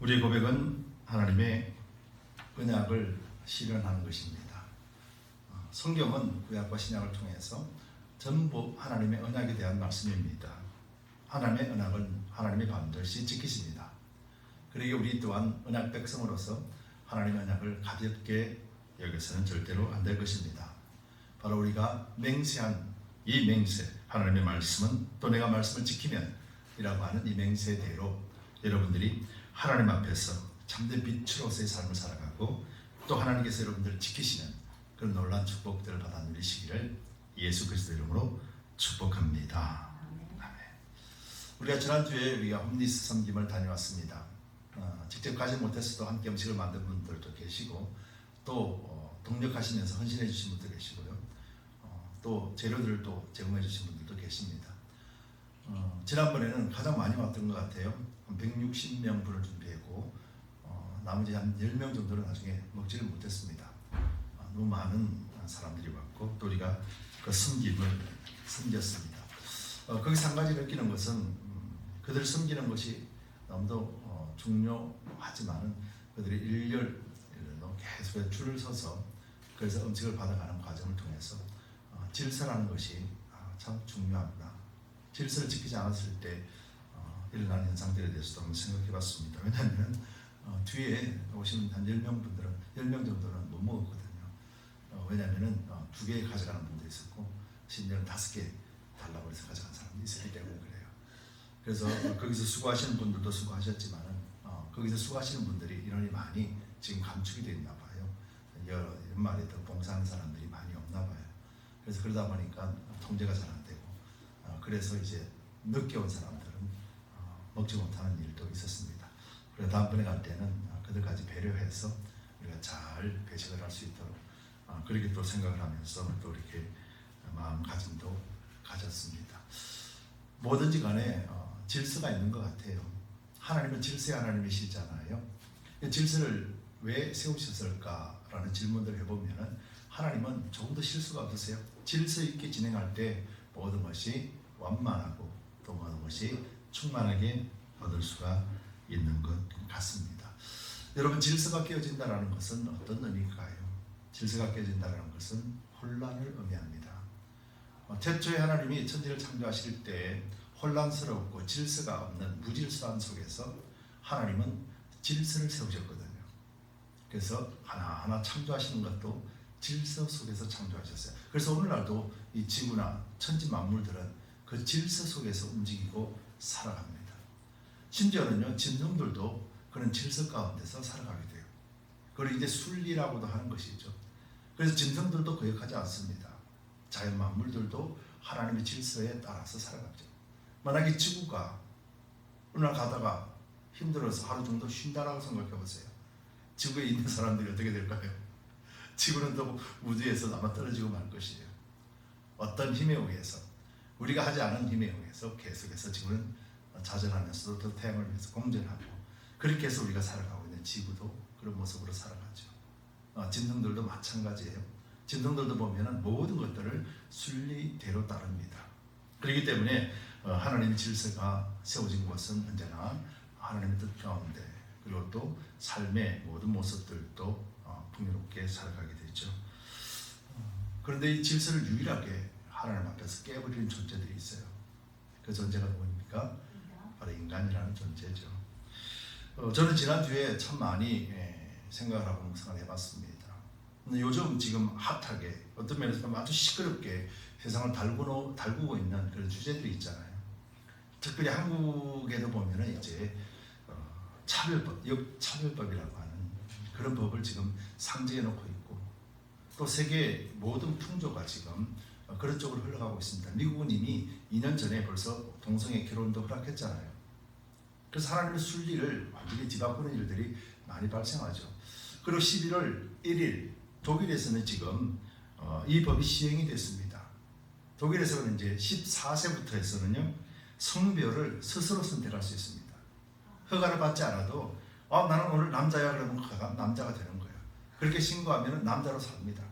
우리의 고백은 하나님의 언약을 실현하는 것입니다. 성경은 구약과 신약을 통해서 전부 하나님의 언약에 대한 말씀입니다. 하나님의 언약은 하나님이 반드시 지키십니다. 그러기에 우리 또한 언약 백성으로서 하나님의 언약을 가볍게 여기서는 절대로 안 될 것입니다. 바로 우리가 맹세한 이 맹세, 하나님의 말씀은 또 내가 말씀을 지키면 이라고 하는 이 맹세대로 여러분들이 하나님 앞에서 참된 빛으로서의 삶을 살아가고 또 하나님께서 여러분들을 지키시는 그런 놀라운 축복들을 받아 누리시기를 예수 그리스도 이름으로 축복합니다. 아멘. 우리가 지난주에 우리가 홈리스 섬김을 다녀왔습니다. 직접 가지 못했어도 함께 음식을 만든 분들도 계시고 또 동력하시면서 헌신해 주신 분도 계시고요. 또 재료들을 또 제공해 주신 분들도 계십니다. 지난번에는 가장 많이 왔던 것 같아요. 한 160명 분을 준비했고 나머지 한 10명 정도는 나중에 먹지를 못했습니다. 너무 많은 사람들이 왔고 또 우리가 그 섬김을 섬겼습니다. 거기서 한 가지 느끼는 것은 그들을 섬기는 것이 너무도 중요하지만은 그들이 일렬로 계속 줄을 서서 그래서 음식을 받아가는 과정을 통해서 질서라는 것이 참 중요하구나. 질서를 지키지 않았을 때 일어나는 현상들에 대해서도 한번 생각해 봤습니다. 왜냐하면 뒤에 오시는 한 10명 분들은 10명 정도는 못 먹었거든요. 왜냐하면 2개 가져가는 분도 있었고 심지어는 5개 달라고 해서 가져간 사람이 있었기 때문에 그래요. 그래서 거기서 수고하시는 분들도 수고하셨지만은 거기서 수고하시는 분들이 인원이 많이 지금 감축이 되어 있나 봐요. 연말에 더 봉사하는 사람들이 많이 없나 봐요. 그래서 그러다 보니까 통제가 잘 안 되고 그래서 이제 늦게 온 사람들은 먹지 못하는 일도 있었습니다. 그래서 다음번에 갈 때는 그들까지 배려해서 우리가 잘 배식을 할 수 있도록 그렇게 또 생각을 하면서 또 이렇게 마음가짐도 가졌습니다. 뭐든지 간에 질서가 있는 것 같아요. 하나님은 질서의 하나님이시잖아요. 질서를 왜 세우셨을까라는 질문들을 해보면 하나님은 조금 더 실수가 없으세요. 질서 있게 진행할 때 모든 것이 완만하고 또 모든 것이 충만하게 얻을 수가 있는 것 같습니다. 여러분, 질서가 깨어진다는 것은 어떤 의미일까요? 질서가 깨어진다는 것은 혼란을 의미합니다. 태초에 하나님이 천지를 창조하실 때 혼란스럽고 질서가 없는 무질서한 속에서 하나님은 질서를 세우셨거든요. 그래서 하나하나 창조하시는 것도 질서 속에서 창조하셨어요. 그래서 오늘날도 이 지구나 천지 만물들은 그 질서 속에서 움직이고 살아갑니다. 심지어는요, 짐승들도 그런 질서 가운데서 살아가게 돼요. 그걸 이제 순리라고도 하는 것이죠. 그래서 짐승들도 거역하지 않습니다. 자연 만물들도 하나님의 질서에 따라서 살아가죠. 만약에 지구가 어느 날 가다가 힘들어서 하루 정도 쉰다라고 생각해 보세요. 지구에 있는 사람들이 어떻게 될까요? 지구는 또 우주에서 아마 떨어지고 말 것이에요. 어떤 힘에 의해서, 우리가 하지 않은 힘에 의해서 계속해서 지구는 자전하면서도 또 태양을 위해서 공전하고 그렇게 해서 우리가 살아가고 있는 지구도 그런 모습으로 살아가죠. 짐승들도 마찬가지예요. 짐승들도 보면은 모든 것들을 순리대로 따릅니다. 그렇기 때문에 하나님의 질서가 세워진 것은 언제나 하나님의 뜻 가운데 그리고 또 삶의 모든 모습들도 풍요롭게 살아가게 되죠. 그런데 이 질서를 유일하게 하나님 앞에서 깨버리는 존재들이 있어요. 그 존재가 누구입니까? 바로 인간이라는 존재죠. 저는 지난주에 참 많이 생각을 하고 묵상을 해봤습니다. 요즘 지금 핫하게 어떤 면에서 아주 시끄럽게 세상을 달구고 있는 그런 주제들이 있잖아요. 특별히 한국에도 보면은 이제 차별법, 역차별법이라고 하는 그런 법을 지금 상정해 놓고 있고 또 세계 모든 풍조가 지금 그런 쪽으로 흘러가고 있습니다. 미국은 이미 2년 전에 벌써 동성애 결혼도 허락했잖아요. 그래서 하나님의 순리를 완전히 뒤바꾸는 일들이 많이 발생하죠. 그리고 11월 1일 독일에서는 지금 이 법이 시행이 됐습니다. 독일에서는 이제 14세부터 해서는요, 성별을 스스로 선택할 수 있습니다. 허가를 받지 않아도 나는 오늘 남자야 그러면 남자가 되는 거예요. 그렇게 신고하면 남자로 삽니다.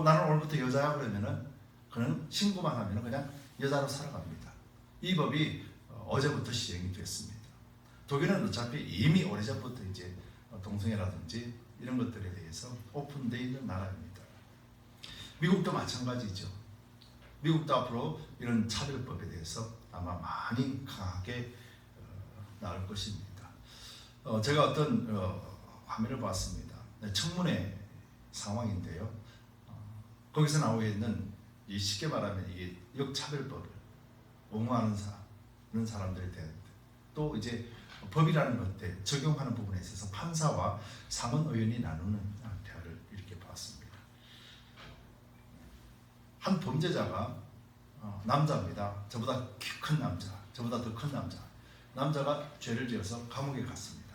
나는 오늘부터 여자야 그러면 그는 신고만 하면 그냥 여자로 살아갑니다. 이 법이 어제부터 시행이 됐습니다. 독일은 어차피 이미 오래전부터 이제 동성애라든지 이런 것들에 대해서 오픈되어 있는 나라입니다. 미국도 마찬가지죠. 미국도 앞으로 이런 차별법에 대해서 아마 많이 강하게 나올 것입니다. 제가 어떤 화면을 봤습니다. 청문회 상황인데요. 거기서 나오고 있는 이 쉽게 말하면 이게 역차별법을 옹호하는 사람들에 대한 또 이제 법이라는 것에 적용하는 부분에 있어서 판사와 상원의원이 나누는 대화를 이렇게 봤습니다. 한 범죄자가 남자입니다. 저보다 키 큰 남자, 저보다 더 큰 남자가 죄를 지어서 감옥에 갔습니다.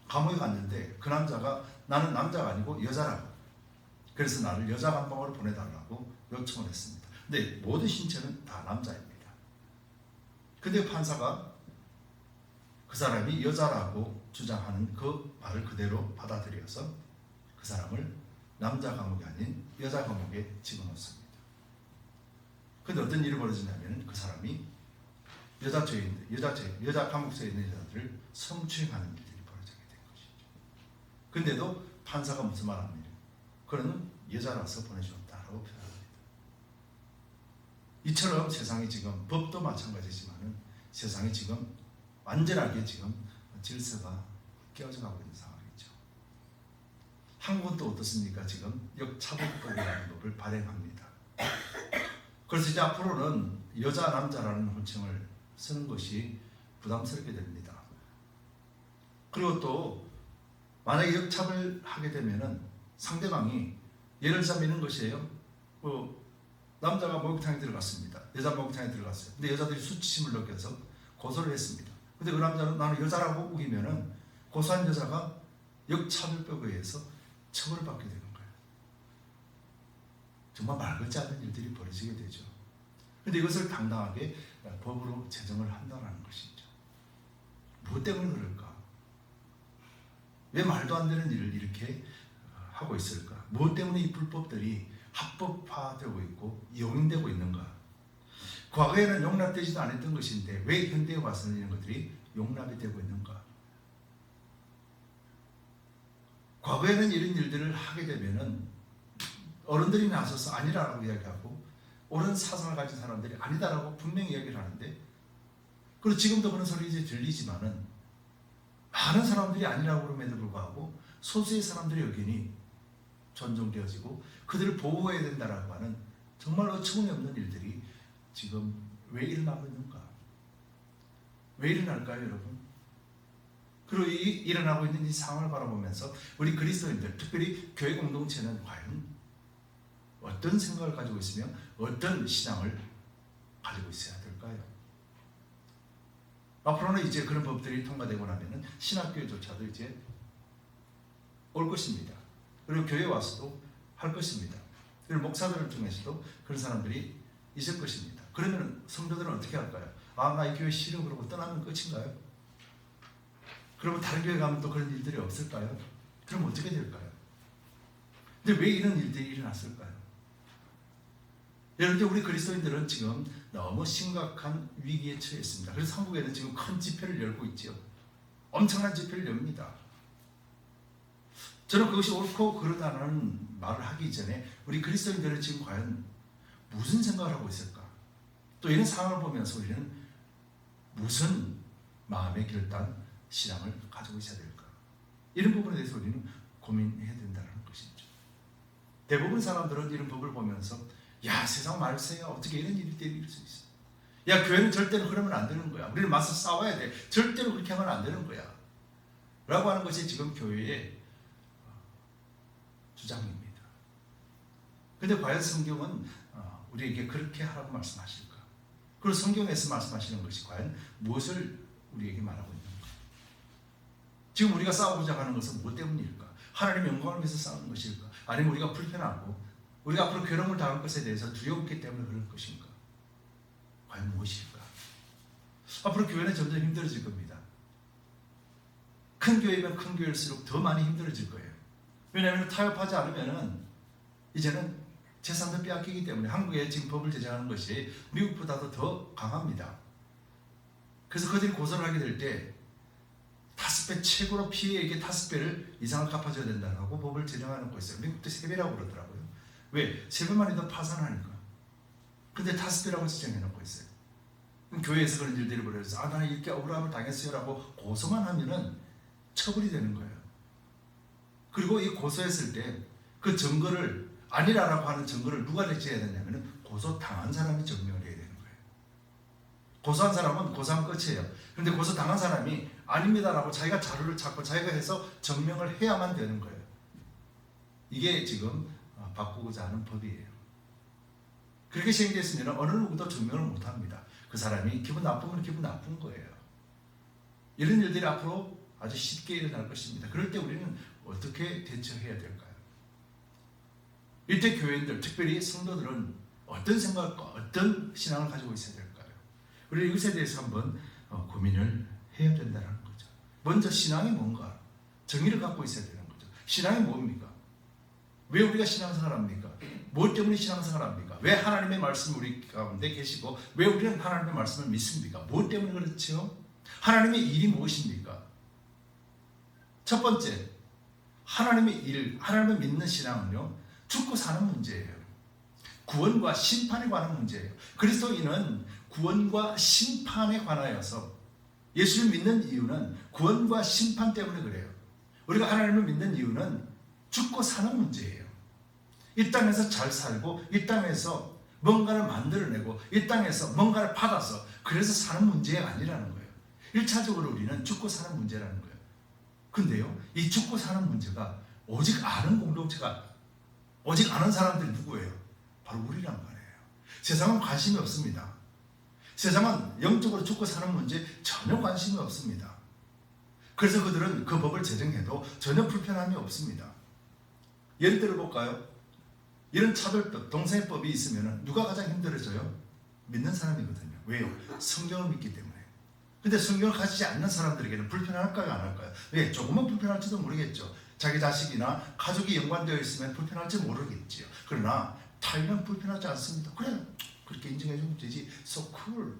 감옥에 갔는데 그 남자가 나는 남자가 아니고 여자라고, 그래서 나를 여자 감방으로 보내달라고 요청을 했습니다. 근데 모든 신체는 다 남자입니다. 근데 판사가 그 사람이 여자라고 주장하는 그 말을 그대로 받아들여서 그 사람을 남자 감옥이 아닌 여자 감옥에 집어넣습니다. 근데 어떤 일이 벌어지냐면 그 사람이 여자 감옥소에 있는 여자들을 성추행하는 일들이 벌어지게 된 것이죠. 근데도 판사가 무슨 말 합니까? 그는 여자라서 보내주었다라고 표현합니다. 이처럼 세상이 지금 법도 마찬가지지만은 세상이 지금 완전하게 지금 질서가 깨어져 가고 있는 상황이죠. 한국은 또 어떻습니까? 지금 역차별법이라는 법을 발행합니다. 그래서 이제 앞으로는 여자 남자라는 호칭을 쓰는 것이 부담스럽게 됩니다. 그리고 또 만약에 역차별하게 되면은 상대방이 예를 들자면 이런 것이에요. 남자가 목욕탕에 들어갔습니다. 여자 목욕탕에 들어갔어요. 근데 여자들이 수치심을 느껴서 고소를 했습니다. 근데 그 남자는 나는 여자라고 우기면은 고소한 여자가 역차별법에 의해서 처벌을 받게 되는 거예요. 정말 말 같지 않은 일들이 벌어지게 되죠. 근데 이것을 당당하게 법으로 제정을 한다는 것이죠. 무엇 때문에 그럴까? 왜 말도 안 되는 일을 이렇게 하고 있을까? 무엇 때문에 이 불법들이 합법화되고 있고 용인되고 있는가? 과거에는 용납되지도 않았던 것인데 왜 현대에 와서는 이런 것들이 용납이 되고 있는가? 과거에는 이런 일들을 하게 되면은 어른들이 나서서 아니라고 이야기하고 옳은 사상을 가진 사람들이 아니다라고 분명히 이야기를 하는데, 그리고 지금도 그런 소리 이제 들리지만은 많은 사람들이 아니라고 그럼에도 불구하고 소수의 사람들의 의견이 존중되어지고 그들을 보호해야 된다라고 하는 정말 어처구니없는 일들이 지금 왜 일어나고 있는가? 왜 일어날까요, 여러분? 그리고 이 일어나고 있는 이 상황을 바라보면서 우리 그리스도인들, 특별히 교회 공동체는 과연 어떤 생각을 가지고 있으며 어떤 신앙을 가지고 있어야 될까요? 앞으로는 이제 그런 법들이 통과되고 나면은 신학교조차도 이제 올 것입니다. 그리고 교회에 와서도 할 것입니다. 그리고 목사들을 통해서도 그런 사람들이 있을 것입니다. 그러면 성도들은 어떻게 할까요? 아, 나 이 교회 싫어 그러고 떠나면 끝인가요? 그러면 다른 교회 가면 또 그런 일들이 없을까요? 그럼 어떻게 될까요? 근데 왜 이런 일들이 일어났을까요? 여러분들, 우리 그리스도인들은 지금 너무 심각한 위기에 처해 있습니다. 그래서 한국에는 지금 큰 집회를 열고 있죠. 엄청난 집회를 엽니다. 저는 그것이 옳고 그러다는 말을 하기 전에 우리 그리스도인들은 지금 과연 무슨 생각을 하고 있을까? 또 이런 상황을 보면서 우리는 무슨 마음의 결단, 신앙을 가지고 있어야 될까? 이런 부분에 대해서 우리는 고민해야 된다는 것이죠. 대부분 사람들은 이런 법을 보면서 야, 세상 말세야, 어떻게 이런 일이 일어날 수 있어? 야, 교회는 절대로 그러면 안 되는 거야. 우리는 맞서 싸워야 돼. 절대로 그렇게 하면 안 되는 거야. 라고 하는 것이 지금 교회의 주장입니다. 그런데 과연 성경은 우리에게 그렇게 하라고 말씀하실까? 그리고 성경에서 말씀하시는 것이 과연 무엇을 우리에게 말하고 있는가? 지금 우리가 싸우고자 하는 것은 무엇 때문일까? 하나님의 영광을 위해서 싸우는 것일까? 아니면 우리가 불편하고 우리가 앞으로 괴로움을 당할 것에 대해서 두렵기 때문에 그럴 것인가? 과연 무엇일까? 앞으로 교회는 점점 힘들어질 겁니다. 큰 교회면 큰 교회일수록 더 많이 힘들어질 거예요. 왜냐하면 타협하지 않으면 이제는 재산도 빼앗기기 때문에 한국에 지금 법을 제정하는 것이 미국보다도 더 강합니다. 그래서 그들이 고소를 하게 될 때 5배 최고로 피해액의 5배를 이상을 갚아줘야 된다고 법을 제정해놓고 있어요. 미국도 3배라고 그러더라고요. 왜? 3배만 해도 파산하니까. 근데 5배라고 지정해놓고 있어요. 교회에서 그런 일들이 벌어져서 나는 이렇게 억울함을 당했어요 라고 고소만 하면은 처벌이 되는 거예요. 그리고 이 고소했을 때 그 증거를 아니라고 하는 증거를 누가 제시해야 되냐면은 고소 당한 사람이 증명을 해야 되는 거예요. 고소한 사람은 고소하면 끝이에요. 그런데 고소 당한 사람이 아닙니다라고 자기가 자료를 찾고 자기가 해서 증명을 해야만 되는 거예요. 이게 지금 바꾸고자 하는 법이에요. 그렇게 시행됐으면 어느 누구도 증명을 못합니다. 그 사람이 기분 나쁘면 기분 나쁜 거예요. 이런 일들이 앞으로 아주 쉽게 일어날 것입니다. 그럴 때 우리는 어떻게 대처해야 될까요? 이때 교회인들, 특별히 성도들은 어떤 생각과 어떤 신앙을 가지고 있어야 될까요? 우리 이것에 대해서 한번 고민을 해야 된다는 거죠. 먼저 신앙이 뭔가? 정의를 갖고 있어야 되는 거죠. 신앙이 뭡니까? 왜 우리가 신앙생활을 합니까? 무엇 때문에 신앙생활을 합니까? 왜 하나님의 말씀이 우리 가운데 계시고 왜 우리는 하나님의 말씀을 믿습니까? 무엇 때문에 그렇죠? 하나님의 일이 무엇입니까? 첫 번째, 하나님의 일, 하나님을 믿는 신앙은요, 죽고 사는 문제예요. 구원과 심판에 관한 문제예요. 그리스도인은 구원과 심판에 관하여서 예수를 믿는 이유는 구원과 심판 때문에 그래요. 우리가 하나님을 믿는 이유는 죽고 사는 문제예요. 이 땅에서 잘 살고 이 땅에서 뭔가를 만들어내고 이 땅에서 뭔가를 받아서 그래서 사는 문제가 아니라는 거예요. 1차적으로 우리는 죽고 사는 문제라는 거예요. 근데요, 이 죽고 사는 문제가 오직 아는 공동체가, 오직 아는 사람들이 누구예요? 바로 우리란 말이에요. 세상은 관심이 없습니다. 세상은 영적으로 죽고 사는 문제에 전혀 관심이 없습니다. 그래서 그들은 그 법을 제정해도 전혀 불편함이 없습니다. 예를 들어 볼까요? 이런 차별법, 동성애법이 있으면 누가 가장 힘들어져요? 믿는 사람이거든요. 왜요? 성경을 믿기 때문에. 근데 성경을 가지지 않는 사람들에게는 불편할까요? 안 할까요? 왜? 조금은 불편할지도 모르겠죠. 자기 자식이나 가족이 연관되어 있으면 불편할지 모르겠지요. 그러나 타인은 불편하지 않습니다. 그래, 그렇게 인정해주면 되지. So cool.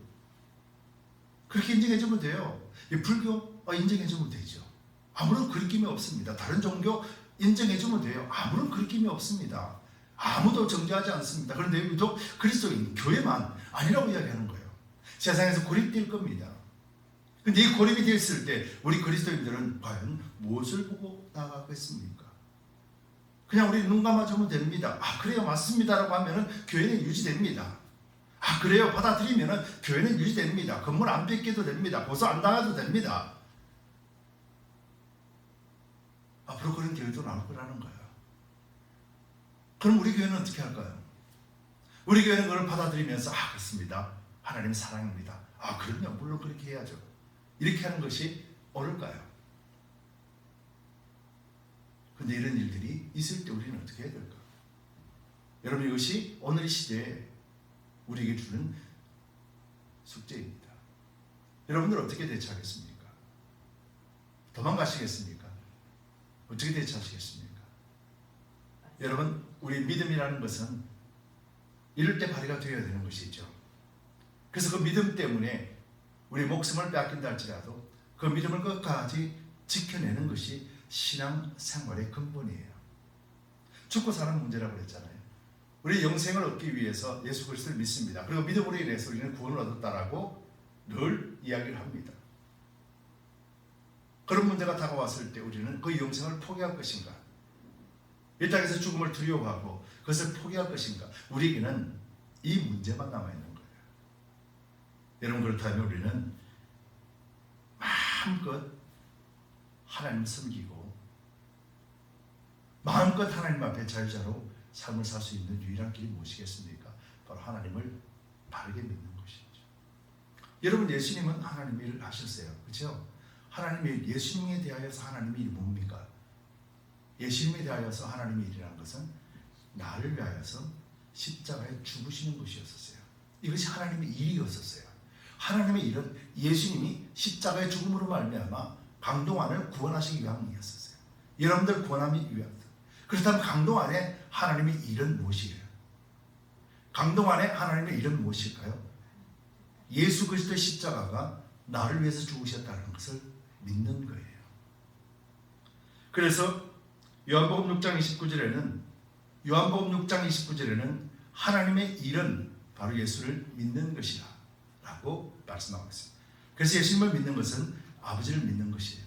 그렇게 인정해주면 돼요. 이 불교 인정해주면 되죠. 아무런 거리낌이 없습니다. 다른 종교 인정해주면 돼요. 아무런 거리낌이 없습니다. 아무도 정죄하지 않습니다. 그런데 유독 그리스도인 교회만 아니라고 이야기하는 거예요. 세상에서 고립될 겁니다. 근데 이 고립이 됐을 때 우리 그리스도인들은 과연 무엇을 보고 나가겠습니까? 그냥 우리 눈 감아주면 됩니다. 아, 그래요, 맞습니다라고 하면은 교회는 유지됩니다. 아, 그래요, 받아들이면은 교회는 유지됩니다. 건물 안 뺏겨도 됩니다. 고소 안 당해도 됩니다. 앞으로 그런 교회도 나올 거라는 거예요. 그럼 우리 교회는 어떻게 할까요? 우리 교회는 그걸 받아들이면서 그렇습니다. 하나님 사랑입니다. 그럼요, 물론 그렇게 해야죠. 이렇게 하는 것이 옳을까요? 근데 이런 일들이 있을 때 우리는 어떻게 해야 될까? 여러분, 이것이 오늘 이 시대에 우리에게 주는 숙제입니다. 여러분들 어떻게 대처하겠습니까? 도망가시겠습니까? 어떻게 대처하시겠습니까? 여러분, 우리 믿음이라는 것은 이럴 때 발휘가 되어야 되는 것이죠. 그래서 그 믿음 때문에 우리 목숨을 빼앗긴다 할지라도 그 믿음을 끝까지 지켜내는 것이 신앙생활의 근본이에요. 죽고 사는 문제라고 그랬잖아요. 우리 영생을 얻기 위해서 예수 그리스도를 믿습니다. 그리고 믿음으로 인해서 우리는 구원을 얻었다라고 늘 이야기를 합니다. 그런 문제가 다가왔을 때 우리는 그 영생을 포기할 것인가? 이 땅에서 죽음을 두려워하고 그것을 포기할 것인가? 우리에게는 이 문제만 남아있는 거예요. 여러분, 그렇다면 우리는 마음껏 하나님을 섬기고 마음껏 하나님 앞에 자유자로 삶을 살 수 있는 유일한 길이 무엇이겠습니까? 바로 하나님을 바르게 믿는 것이죠. 여러분, 예수님은 하나님의 일을 하셨어요. 그렇죠? 하나님의 일, 예수님에 대하여서 하나님의 일이 뭡니까? 예수님에 대하여서 하나님의 일이라는 것은 나를 위하여서 십자가에 죽으시는 것이었어요. 이것이 하나님의 일이었어요. 하나님의 일은 예수님이 십자가의 죽음으로 말미암아 강동원을 구원하시기 위함이었어요. 여러분들 구원하기 위함. 그렇다면 강동원의 하나님의 일은 무엇이에요? 강동원의 하나님의 일은 무엇일까요? 예수 그리스도의 십자가가 나를 위해서 죽으셨다는 것을 믿는 거예요. 그래서 요한복음 6장 29절에는 하나님의 일은 바로 예수를 믿는 것이라 라고 말씀하고 있습니다. 그래서 예수님을 믿는 것은 아버지를 믿는 것이에요.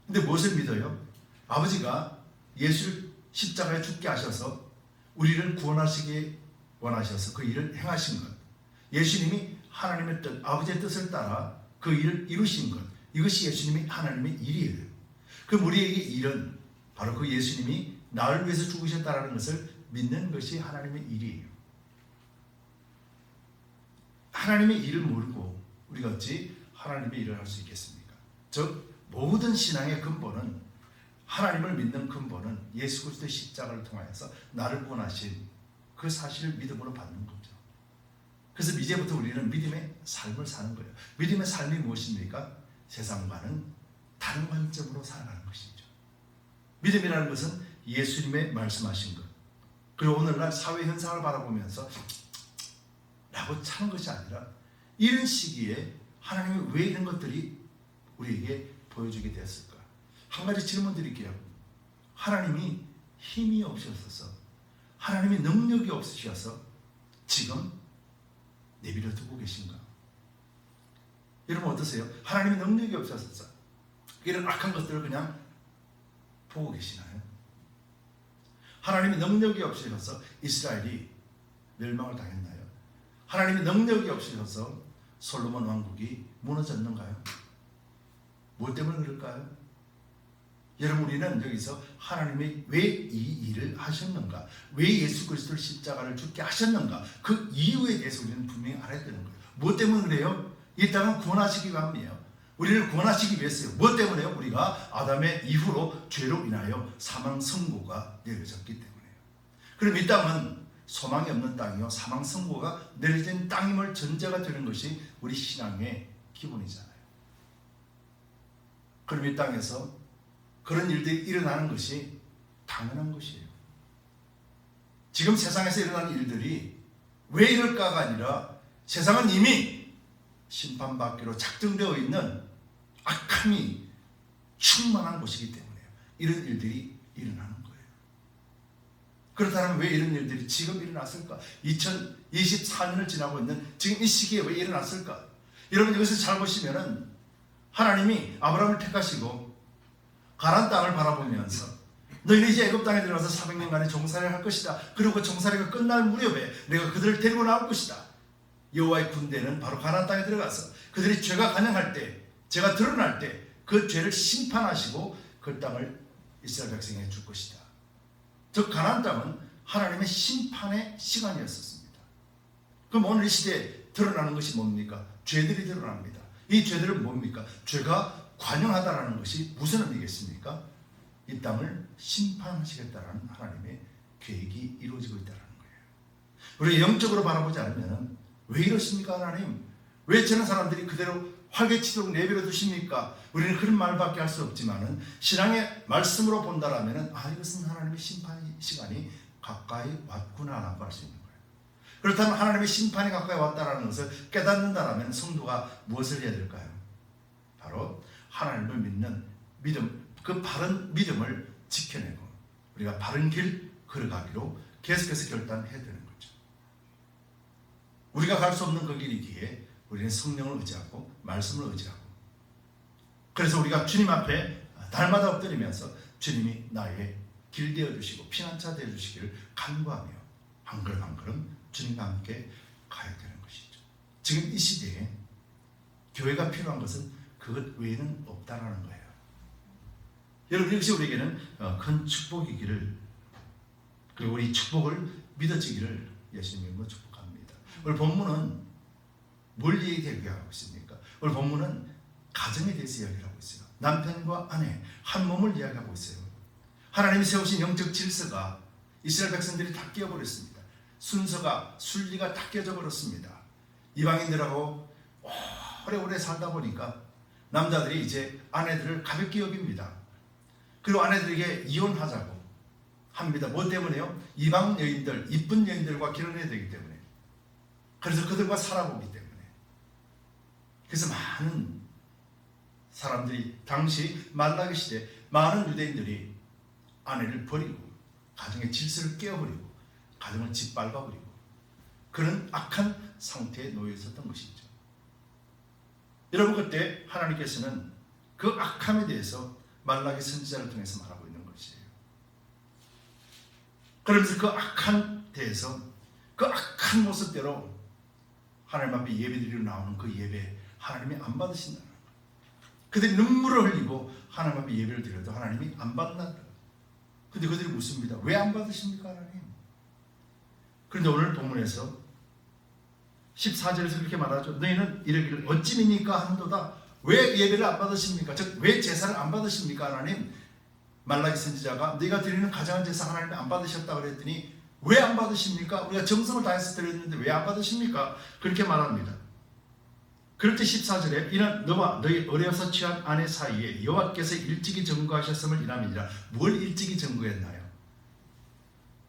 근데 무엇을 믿어요? 아버지가 예수를 십자가에 죽게 하셔서 우리를 구원하시기 원하셔서 그 일을 행하신 것, 예수님이 하나님의 뜻, 아버지의 뜻을 따라 그 일을 이루신 것, 이것이 예수님이 하나님의 일이에요. 그럼 우리에게 일은 바로 그 예수님이 나를 위해서 죽으셨다는 것을 믿는 것이 하나님의 일이에요. 하나님의 일을 모르고 우리가 어찌 하나님의 일을 할 수 있겠습니까? 즉 모든 신앙의 근본은, 하나님을 믿는 근본은 예수 그리스도의 십자가를 통하여서 나를 구원하신 그 사실을 믿음으로 받는 거죠. 그래서 이제부터 우리는 믿음의 삶을 사는 거예요. 믿음의 삶이 무엇입니까? 세상과는 다른 관점으로 살아가는 것이죠. 믿음이라는 것은 예수님의 말씀하신 것, 그리고 오늘날 사회 현상을 바라보면서 라고 차는 것이 아니라, 이런 시기에 하나님이 왜 이런 것들이 우리에게 보여주게 되었을까? 한 가지 질문 드릴게요. 하나님이 힘이 없으셔서, 하나님이 능력이 없으셔서 지금 내버려 두고 계신가? 여러분 어떠세요? 하나님이 능력이 없으셔서 이런 악한 것들을 그냥 보고 계시나요? 하나님이 능력이 없으셔서 이스라엘이 멸망을 당했나요? 하나님이 능력이 없으셔서 솔로몬 왕국이 무너졌는가요? 무엇 때문에 그럴까요? 여러분 우리는 여기서 하나님이 왜 이 일을 하셨는가, 왜 예수 그리스도를 십자가를 죽게 하셨는가, 그 이유에 대해서 우리는 분명히 알아야 되는 거예요. 무엇 때문에 그래요? 이 땅은 구원하시기 위함이에요. 우리를 구원하시기 위해서요. 무엇 때문에요? 우리가 아담의 이후로 죄로 인하여 사망 선고가 내려졌기 때문에요. 그럼 이 땅은 소망이 없는 땅이요, 사망 선고가 내려진 땅임을 전제가 되는 것이 우리 신앙의 기본이잖아요. 그럼 이 땅에서 그런 일들이 일어나는 것이 당연한 것이에요. 지금 세상에서 일어나는 일들이 왜 이럴까가 아니라, 세상은 이미 심판받기로 작정되어 있는 악함이 충만한 곳이기 때문에요. 이런 일들이 일어나는 거예요. 그렇다면 왜 이런 일들이 지금 일어났을까? 2024년을 지나고 있는 지금 이 시기에 왜 일어났을까? 여러분 여기서 잘 보시면은 하나님이 아브라함을 택하시고 가나안 땅을 바라보면서 너희는 이제 애굽 땅에 들어가서 400년간의 종살이를 할 것이다. 그리고 그 종살이가 끝날 무렵에 내가 그들을 데리고 나올 것이다. 여호와의 군대는 바로 가나안 땅에 들어가서 그들이 죄가 간영할 때, 죄가 드러날 때 그 죄를 심판하시고 그 땅을 이스라엘 백성에게 줄 것이다. 즉 가나안 땅은 하나님의 심판의 시간이었습니다. 그럼 오늘 이 시대에 드러나는 것이 뭡니까? 죄들이 드러납니다. 이 죄들은 뭡니까? 죄가 관영하다라는 것이 무슨 의미겠습니까? 이 땅을 심판하시겠다라는 하나님의 계획이 이루어지고 있다는 거예요. 우리 영적으로 바라보지 않으면 왜 이러십니까 하나님? 왜 저런 사람들이 그대로 활개치도록 내버려 두십니까? 우리는 그런 말밖에 할 수 없지만은 신앙의 말씀으로 본다라면은 이것은 하나님의 심판 시간이 가까이 왔구나라고 할 수 있는 거예요. 그렇다면 하나님의 심판이 가까이 왔다라는 것을 깨닫는다라면 성도가 무엇을 해야 될까요? 바로 하나님을 믿는 믿음, 그 바른 믿음을 지켜내고 우리가 바른 길 걸어가기로 계속해서 결단해야 되는 거죠. 우리가 갈 수 없는 그 길이기에 우리는 성령을 의지하고 말씀을 의지하고, 그래서 우리가 주님 앞에 날마다 엎드리면서 주님이 나의 길 되어주시고 피난처 되어주시기를 간구하며 한 걸음 한 걸음 주님과 함께 가야 되는 것이죠. 지금 이 시대에 교회가 필요한 것은 그것 외에는 없다라는 거예요. 여러분 이것이 우리에게는 큰 축복이기를, 그리고 우리 축복을 믿어지기를 예수님으로 축복합니다. 오늘 본문은 뭘 얘기하고 있습니까? 오늘 본문은 가정에 대해서 이야기하고 있어요. 남편과 아내 한 몸을 이야기하고 있어요. 하나님이 세우신 영적 질서가 이스라엘 백성들이 다 깨어버렸습니다. 순서가, 순리가 다 깨져 버렸습니다. 이방인들하고 오래오래 살다 보니까 남자들이 이제 아내들을 가볍게 여깁니다. 그리고 아내들에게 이혼하자고 합니다. 뭐 때문에요? 이방 여인들, 이쁜 여인들과 결혼해야 되기 때문에. 그래서 그들과 살아보기 때문에. 그래서 많은 사람들이 당시 말라기 시대 많은 유대인들이 아내를 버리고 가정의 질서를 깨어버리고 가정을 짓밟아버리고 그런 악한 상태에 놓여 있었던 것이죠. 여러분, 그때 하나님께서는 그 악함에 대해서 말라기 선지자를 통해서 말하고 있는 것이에요. 그러면서 그 악한 데에서 그 악한 모습대로 하나님 앞에 예배드리러 나오는 그 예배 하나님이 안 받으신다는 거예요. 그들이 눈물을 흘리고 하나님 앞에 예배를 드려도 하나님이 안 받는다는 거예요. 근데 그들이 묻습니다. 왜 안 받으십니까, 하나님? 그런데 오늘 본문에서 14절에서 그렇게 말하죠. 너희는 이르기를 어찌 믿니까 하는도다. 왜 예배를 안 받으십니까? 즉 왜 제사를 안 받으십니까, 하나님? 말라기 선지자가 너희가 드리는 가장한 제사 하나님이 안 받으셨다 그랬더니 왜 안 받으십니까? 우리가 정성을 다해서 드렸는데 왜 안 받으십니까? 그렇게 말합니다. 그럴 때 14절에 이는 너와 너희 어려서 취한 아내 사이에 여호와께서 일찍이 증거하셨음을 이남이니라. 뭘 일찍이 증거했나요?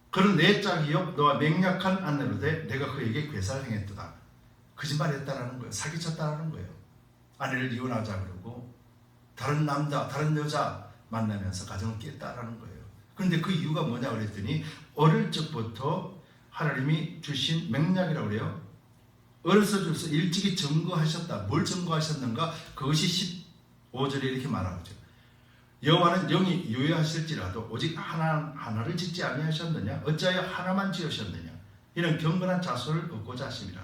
그는 내 짝이요 너와 맹약한 아내로 돼 내가 그에게 괴사를 행했도다. 거짓말했다라는 거예요. 사기쳤다라는 거예요. 아내를 이혼하자 그러고 다른 남자, 다른 여자 만나면서 가정을 깼다라는 거예요. 그런데 그 이유가 뭐냐 그랬더니 어릴 적부터 하나님이 주신 맹약이라고 그래요. 어려서 줘서 일찍이 증거하셨다. 뭘 증거하셨는가? 그것이 15절에 이렇게 말하죠. 여호와는 영이 유효하실지라도 오직 하나를 짓지 아니하셨느냐? 어찌하여 하나만 지으셨느냐? 이는 경건한 자손을 얻고자 하심이라.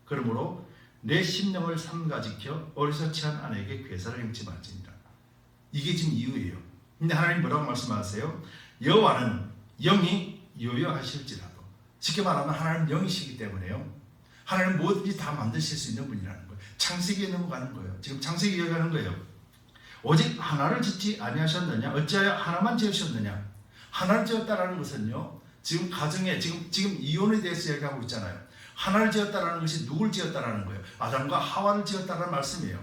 그러므로 내 심령을 삼가지켜 어리서 취한 아내에게 괴사를 행치 말지니라. 이게 지금 이유예요. 근데 하나님 뭐라고 말씀하세요? 여호와는 영이 유효하실지라도, 쉽게 말하면 하나님 영이시기 때문에요. 하나님 뭐든지 다 만드실 수 있는 분이라는 거예요. 창세기에 넘어가는 거예요. 지금 창세기 얘기하는 거예요. 오직 하나를 짓지 아니하셨느냐? 어찌하여 하나만 지으셨느냐? 하나를 지었다라는 것은요. 지금 가정에 지금 이혼에 대해서 얘기하고 있잖아요. 하나를 지었다라는 것이 누굴 지었다라는 거예요? 아담과 하와를 지었다라는 말씀이에요.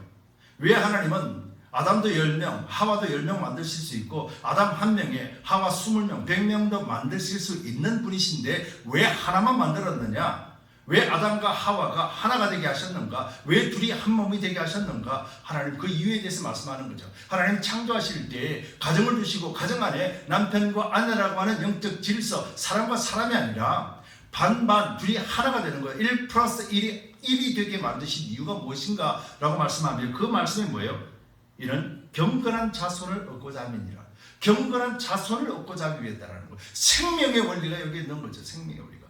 왜 하나님은 아담도 10명, 하와도 10명 만드실 수 있고 아담 1명에 하와 20명, 100명도 만드실 수 있는 분이신데 왜 하나만 만들었느냐? 왜 아담과 하와가 하나가 되게 하셨는가? 왜 둘이 한 몸이 되게 하셨는가? 하나님 그 이유에 대해서 말씀하는 거죠. 하나님 창조하실 때 가정을 두시고 가정 안에 남편과 아내라고 하는 영적 질서, 사람과 사람이 아니라 반반 둘이 하나가 되는 거예요. 1 플러스 1이 되게 만드신 이유가 무엇인가? 라고 말씀하면 그 말씀이 뭐예요? 이는 경건한 자손을 얻고자 함이니라. 경건한 자손을 얻고자 하기 위해서라는 거예요. 생명의 원리가 여기 있는 거죠. 생명의 원리가.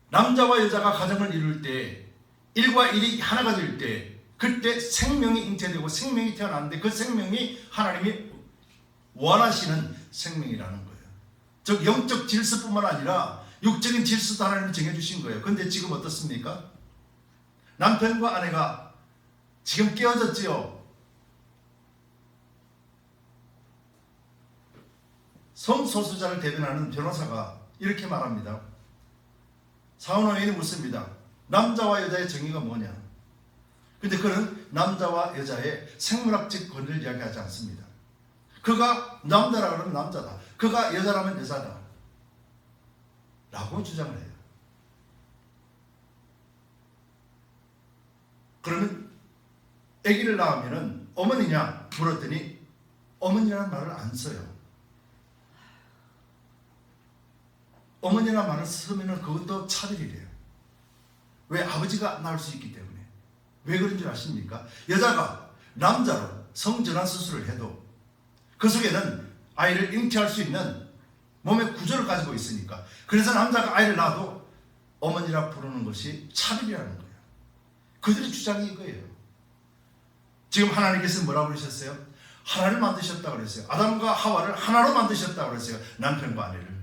남자와 여자가 가정을 이룰 때 1과 1이 하나가 될 때 그때 생명이 잉태되고 생명이 태어나는데 그 생명이 하나님이 원하시는 생명이라는 거예요. 즉 영적 질서뿐만 아니라 육적인 질서도 하나님이 정해주신 거예요. 그런데 지금 어떻습니까? 남편과 아내가 지금 깨어졌지요. 성소수자를 대변하는 변호사가 이렇게 말합니다. 사원원인이 묻습니다. 남자와 여자의 정의가 뭐냐? 근데 그는 남자와 여자의 생물학적 권리를 이야기하지 않습니다. 그가 남자라 그러면 남자다. 그가 여자라면 여자다. 라고 주장을 해요. 그러면 아기를 낳으면 어머니냐 물었더니 어머니라는 말을 안 써요. 어머니라는 말을 쓰면 그것도 차별이래요. 왜? 아버지가 낳을 수 있기 때문에. 왜 그런 줄 아십니까? 여자가 남자로 성전환 수술을 해도 그 속에는 아이를 잉태할 수 있는 몸의 구조를 가지고 있으니까. 그래서 남자가 아이를 낳아도 어머니라 부르는 것이 차별이라는 거예요. 그들의 주장이 이거예요. 지금 하나님께서 뭐라고 그러셨어요? 하나를 만드셨다고 그랬어요. 아담과 하와를 하나로 만드셨다고 그랬어요. 남편과 아내를.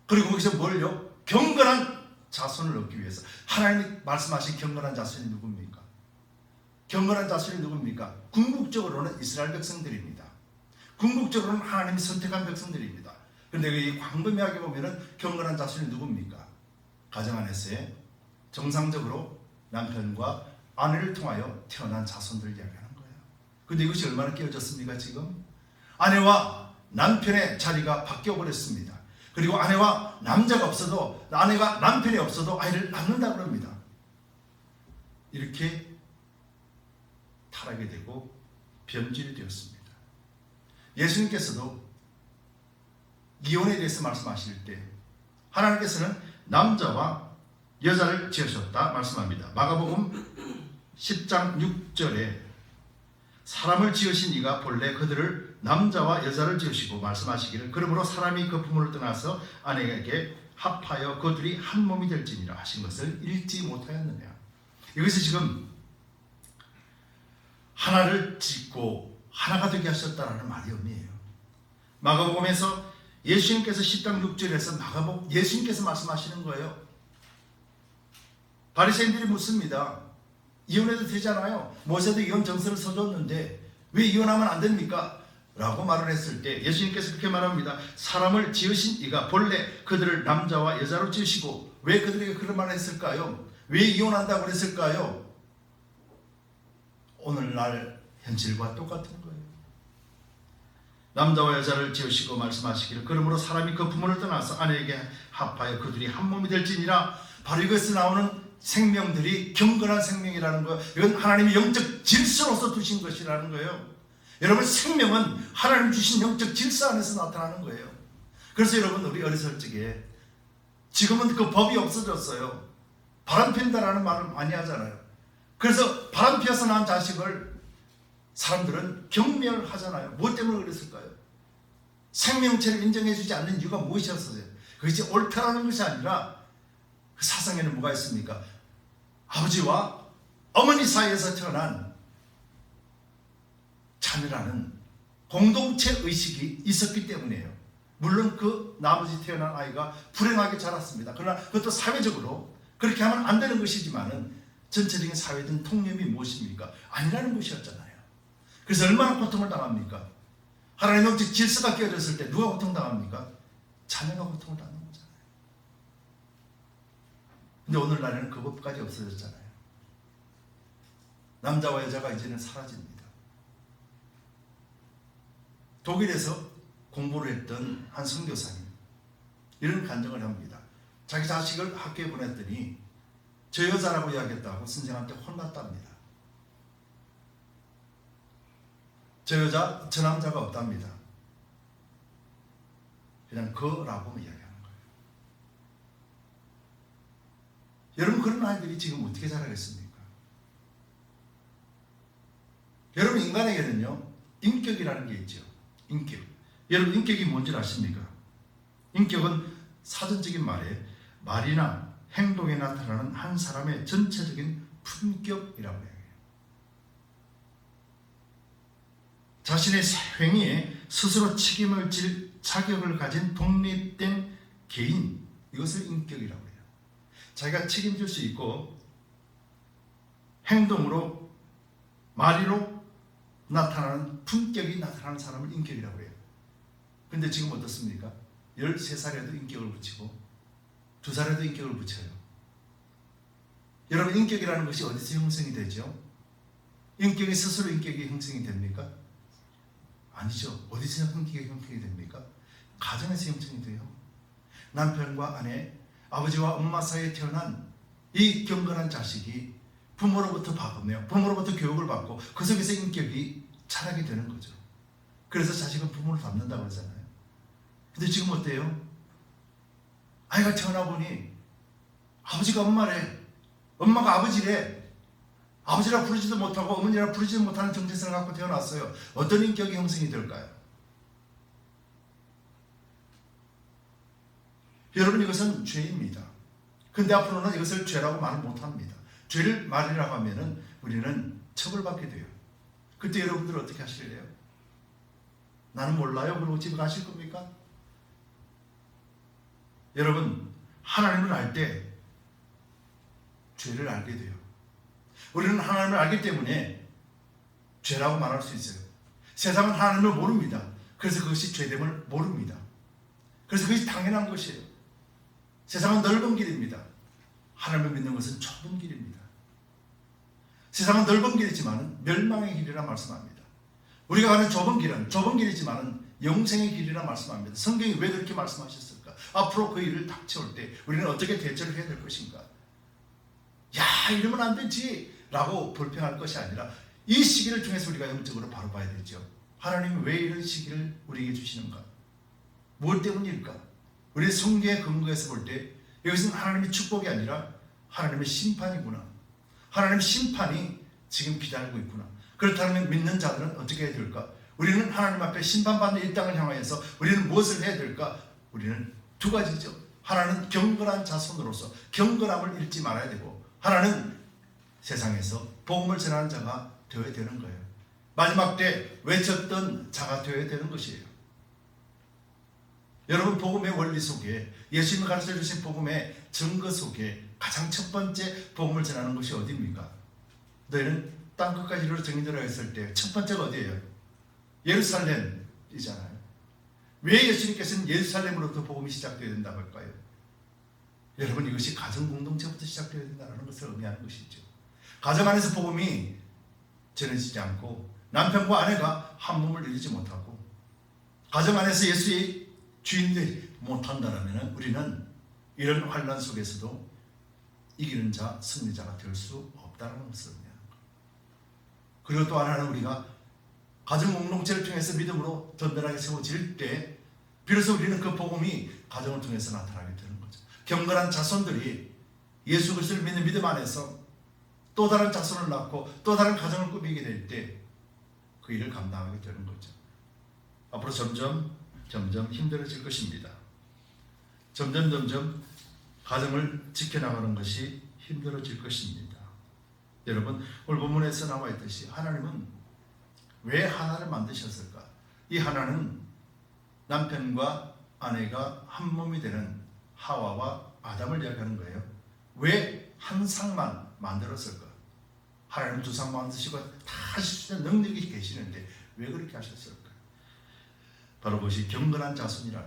그리고 거기서 뭘요? 경건한 자손을 얻기 위해서. 하나님이 말씀하신 경건한 자손이 누굽니까? 경건한 자손이 누굽니까? 궁극적으로는 이스라엘 백성들입니다. 궁극적으로는 하나님이 선택한 백성들입니다. 그런데 이 광범위하게 보면은 경건한 자손이 누굽니까? 가정 안에서의 정상적으로 남편과 아내를 통하여 태어난 자손들을 이야기하는 거예요. 그런데 이것이 얼마나 깨어졌습니까 지금? 아내와 남편의 자리가 바뀌어 버렸습니다. 그리고 아내와 남자가 없어도, 아내가 남편이 없어도 아이를 낳는다고 합니다. 이렇게 타락이 되고 변질이 되었습니다. 예수님께서도 이혼에 대해서 말씀하실 때 하나님께서는 남자와 여자를 지으셨다 말씀합니다. 마가복음 10장 6절에 사람을 지으신 이가 본래 그들을 남자와 여자를 지으시고 말씀하시기를 그러므로 사람이 그 부모를 떠나서 아내에게 합하여 그들이 한 몸이 될지니라 하신 것을 읽지 못하였느냐. 여기서 지금 하나를 짓고 하나가 되게 하셨다라는 말이 의미해요. 마가복음에서 예수님께서 10장 6절에서 예수님께서 말씀하시는 거예요. 바리새인들이 묻습니다. 이혼해도 되잖아요. 모세도 이혼 정서를 써줬는데 왜 이혼하면 안 됩니까? 라고 말을 했을 때 예수님께서 그렇게 말합니다. 사람을 지으신 이가 본래 그들을 남자와 여자로 지으시고 왜 그들에게 그런 말을 했을까요? 왜 이혼한다고 그랬을까요? 오늘날 현실과 똑같은 거예요. 남자와 여자를 지으시고 말씀하시기를 그러므로 사람이 그 부모를 떠나서 아내에게 합하여 그들이 한 몸이 될지니라. 바로 이것에서 나오는 생명들이 경건한 생명이라는 거예요. 이건 하나님이 영적 질서로서 두신 것이라는 거예요. 여러분, 생명은 하나님 주신 영적 질서 안에서 나타나는 거예요. 그래서 여러분, 우리 어렸을 적에 지금은 그 법이 없어졌어요. 바람 핀다라는 말을 많이 하잖아요. 그래서 바람 피어서 낳은 자식을 사람들은 경멸하잖아요. 무엇 때문에 그랬을까요? 생명체를 인정해주지 않는 이유가 무엇이었어요? 그것이 옳다라는 것이 아니라 그 사상에는 뭐가 있습니까? 아버지와 어머니 사이에서 태어난 자녀라는 공동체 의식이 있었기 때문이에요. 물론 그 나머지 태어난 아이가 불행하게 자랐습니다. 그러나 그것도 사회적으로 그렇게 하면 안 되는 것이지만은 전체적인 사회적인 통념이 무엇입니까? 아니라는 것이었잖아요. 그래서 얼마나 고통을 당합니까? 하나님의 영적 질서가 깨어졌을 때 누가 고통당합니까? 자녀가 고통을 당하는 거잖아요. 근데 오늘날에는 그 법까지 없어졌잖아요. 남자와 여자가 이제는 사라집니다. 독일에서 공부를 했던 한 선교사님 이런 간증을 합니다. 자기 자식을 학교에 보냈더니 저 여자라고 이야기했다고 선생한테 혼났답니다. 저 여자, 저 남자가 없답니다. 그냥 그라고 이야기하는 거예요. 여러분, 그런 아이들이 지금 어떻게 자라겠습니까? 여러분, 인간에게는요 인격이라는 게 있죠. 인격. 여러분, 인격이 뭔지 아십니까? 인격은 사전적인 말이나 행동에 나타나는 한 사람의 전체적인 품격이라고 해요. 자신의 행위에 스스로 책임을 질 자격을 가진 독립된 개인, 이것을 인격이라고 해요. 자기가 책임질 수 있고 행동으로 말로 나타나는 품격이 나타나는 사람을 인격이라고 해요. 근데 지금 어떻습니까? 13살에도 인격을 붙이고 2살에도 인격을 붙여요. 여러분, 인격이라는 것이 어디서 형성이 되죠? 인격이 스스로 인격이 형성이 됩니까? 아니죠. 어디서 인격이 형성이 됩니까? 가정에서 형성이 돼요. 남편과 아내, 아버지와 엄마 사이에 태어난 이 경건한 자식이 부모로부터 받으며 부모로부터 교육을 받고 그 속에서 인격이 자라게 되는 거죠. 그래서 자식은 부모를 닮는다고 그러잖아요. 근데 지금 어때요? 아이가 태어나보니 아버지가 엄마래, 엄마가 아버지래, 아버지라 부르지도 못하고 어머니라 부르지도 못하는 정체성을 갖고 태어났어요. 어떤 인격이 형성이 될까요? 여러분, 이것은 죄입니다. 근데 앞으로는 이것을 죄라고 말을 못합니다. 죄를 말이라고 하면은 우리는 처벌받게 돼요. 그때 여러분들 어떻게 하실래요? 나는 몰라요. 그러고 집에 가실 겁니까? 여러분, 하나님을 알 때 죄를 알게 돼요. 우리는 하나님을 알기 때문에 죄라고 말할 수 있어요. 세상은 하나님을 모릅니다. 그래서 그것이 죄됨을 모릅니다. 그래서 그것이 당연한 것이에요. 세상은 넓은 길입니다. 하나님을 믿는 것은 좁은 길입니다. 세상은 넓은 길이지만 멸망의 길이라 말씀합니다. 우리가 가는 좁은 길은 좁은 길이지만 영생의 길이라 말씀합니다. 성경이 왜 그렇게 말씀하셨을까? 앞으로 그 일을 닥쳐올 때 우리는 어떻게 대처를 해야 될 것인가? 야, 이러면 안 되지 라고 불평할 것이 아니라 이 시기를 통해서 우리가 영적으로 바로 봐야 되죠. 하나님이 왜 이런 시기를 우리에게 주시는가? 무엇 때문일까? 우리 성경의 근거에서 볼 때 이것은 하나님의 축복이 아니라 하나님의 심판이구나. 하나님의 심판이 지금 기다리고 있구나. 그렇다면 믿는 자들은 어떻게 해야 될까? 우리는 하나님 앞에 심판받는 이 땅을 향하여서 우리는 무엇을 해야 될까? 우리는 두 가지죠. 하나는 경건한 자손으로서 경건함을 잃지 말아야 되고, 하나는 세상에서 복음을 전하는 자가 되어야 되는 거예요. 마지막 때 외쳤던 자가 되어야 되는 것이에요. 여러분, 복음의 원리 속에, 예수님이 가르쳐 주신 복음의 증거 속에 가장 첫 번째 복음을 전하는 것이 어디입니까? 너희는 땅끝까지 이르러 정의되라 했을 때 첫 번째가 어디예요? 예루살렘이잖아요. 왜 예수님께서는 예루살렘으로부터 복음이 시작되어야 된다고 할까요? 여러분, 이것이 가정 공동체부터 시작되어야 된다는 것을 의미하는 것이죠. 가정 안에서 복음이 전해지지 않고 남편과 아내가 한 몸을 이루지 못하고 가정 안에서 예수의 주인들이 못한다면 우리는 이런 환난 속에서도 이기는 자, 승리자가 될 수 없다는 것을 의미하는 거예요. 그리고 또 하나는 우리가 가정 공동체를 통해서 믿음으로 든든하게 세워질 때 비로소 우리는 그 복음이 가정을 통해서 나타나게 되는 거죠. 경건한 자손들이 예수 그리스도를 믿는 믿음 안에서 또 다른 자손을 낳고 또 다른 가정을 꾸미게 될 때 그 일을 감당하게 되는 거죠. 앞으로 점점 힘들어질 것입니다. 점점 가정을 지켜나가는 것이 힘들어질 것입니다. 여러분, 오늘 본문에서 나와 있듯이 하나님은 왜 하나를 만드셨을까? 이 하나는 남편과 아내가 한 몸이 되는 하와와 아담을 이야기하는 거예요. 왜 한 상만 만들었을까? 하나님 두 상 만드시고 다 하실 수 있는 능력이 계시는데 왜 그렇게 하셨을까? 바로 그것이 경건한 자손이라.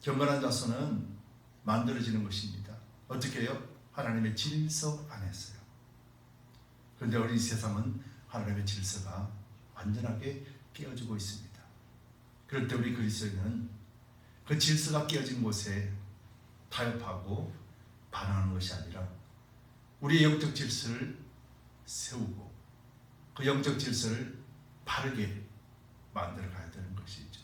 경건한 자손은 만들어지는 것입니다. 어떻게 해요? 하나님의 질서 안에서요. 그런데 우리 세상은 하나님의 질서가 완전하게 깨어지고 있습니다. 그럴 때 우리 그리스도인은 그 질서가 깨어진 곳에 타협하고 반항하는 것이 아니라 우리의 영적 질서를 세우고 그 영적 질서를 바르게 만들어 가야 되는 것이죠.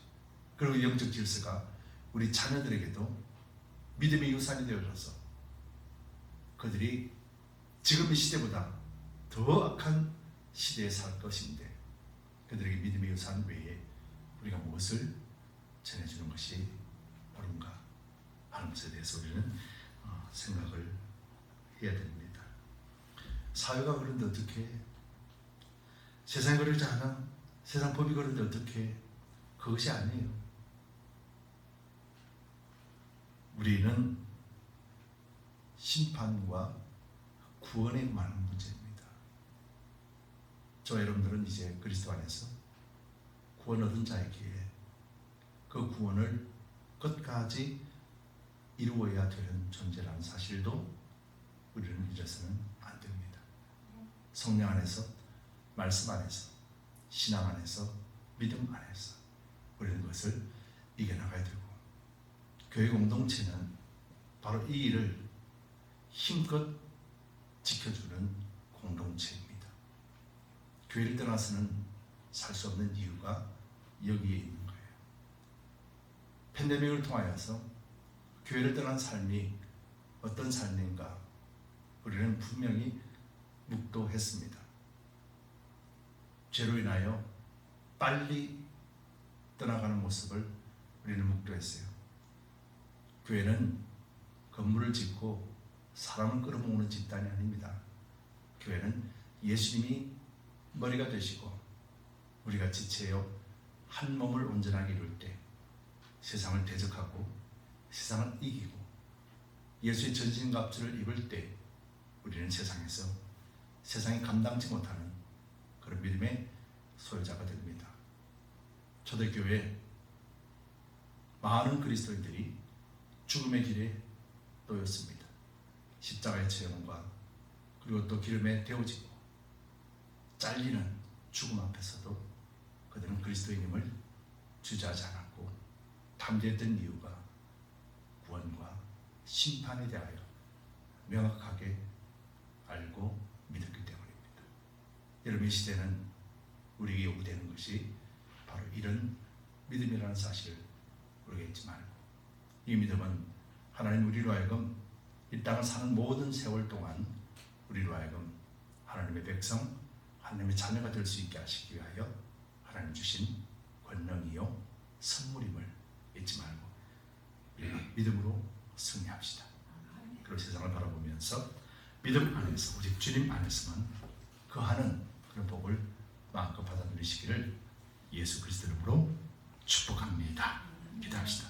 그리고 영적 질서가 우리 자녀들에게도 믿음의 유산이 되어져서 그들이 지금 이 시대보다 더 악한 시대에 살 것인데 그들에게 믿음의 유산 외에 우리가 무엇을 전해주는 것이 옳은가 하는 것에 대해서 우리는 생각을 해야 됩니다. 사회가 그런데 어떻게 해? 세상이 그러지 않아? 세상 법이 그런데 어떻게 해? 그것이 아니에요. 우리는 심판과 구원에 많은 문제입니다. 저 여러분들은 이제 그리스도 안에서 구원 얻은 자이기에 그 구원을 끝까지 이루어야 되는 존재라는 사실도 우리는 잊어서는 안 됩니다. 성령 안에서, 말씀 안에서, 신앙 안에서, 믿음 안에서 우리는 그것을 이겨나가야 되고 교회 공동체는 바로 이 일을 힘껏 지켜주는 공동체입니다. 교회를 떠나서는 살 수 없는 이유가 여기에 있는 거예요. 팬데믹을 통하여서 교회를 떠난 삶이 어떤 삶인가 우리는 분명히 묵도했습니다. 죄로 인하여 빨리 떠나가는 모습을 우리는 묵도했어요. 교회는 건물을 짓고 사람을 끌어모으는 집단이 아닙니다. 교회는 예수님이 머리가 되시고 우리가 지체요 한 몸을 온전하게 이룰 때 세상을 대적하고 세상을 이기고 예수의 전신갑주를 입을 때 우리는 세상에서 세상이 감당치 못하는 그런 믿음의 소유자가 됩니다. 초대교회 많은 그리스도인들이 죽음의 길에 놓였습니다. 십자가의 체험과 그리고 또 기름에 데워지고 잘리는 죽음 앞에서도 그들은 그리스도인임을 주저하지 않았고 담대했던 이유가 구원과 심판에 대하여 명확하게 알고 믿었기 때문입니다. 여러분, 이 시대는 우리에게 요구되는 것이 바로 이런 믿음이라는 사실을 우리가 잊지 말고, 이 믿음은 하나님 우리로 하여금 이 땅을 사는 모든 세월 동안 우리로 하여금 하나님의 백성, 하나님의 자녀가 될 수 있게 하시기 위하여 하나님 주신 권능이요 선물임을 잊지 말고 우리가 믿음으로 승리합시다. 그리고 세상을 바라보면서 믿음 안에서, 오직 주님 안에서만 거하는 그런 복을 마음껏 받아 누리시기를 예수 그리스도 이름으로 축복합니다. 기도합시다.